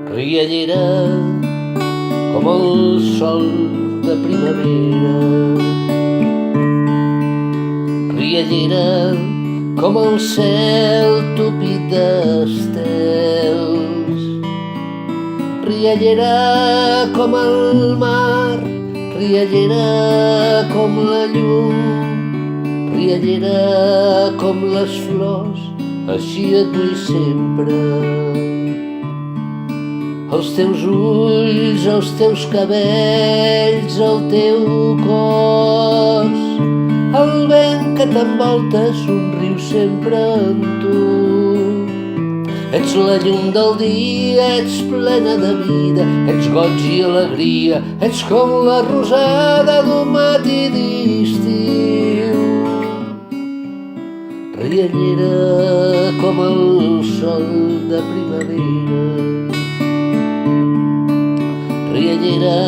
Riallera com el sol de primavera, riallera com el cel tupit d'estels, riallera com el mar, riallera com la llum, riallera com les flors, així et vull sempre. Els teus ulls, els teus cabells, el teu cos, el vent que t'envolta somriu sempre amb tu. Ets la llum del dia, ets plena de vida, ets goig i alegria, ets com la rosada d'un matí d'estiu. Riallera com el sol de primavera, riallera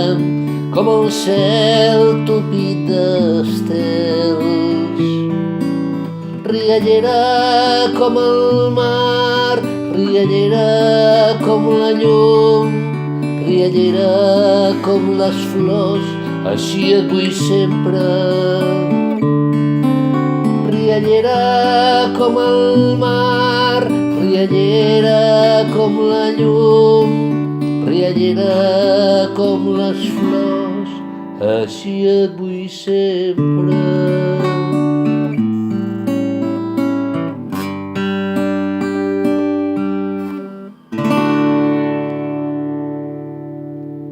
com el cel tupit d'estels, riallera com el mar, riallera com la llum, riallera com les flors, així et vull sempre. Riallera com el mar, riallera com la llum, riallera com les flors, així et vull sempre.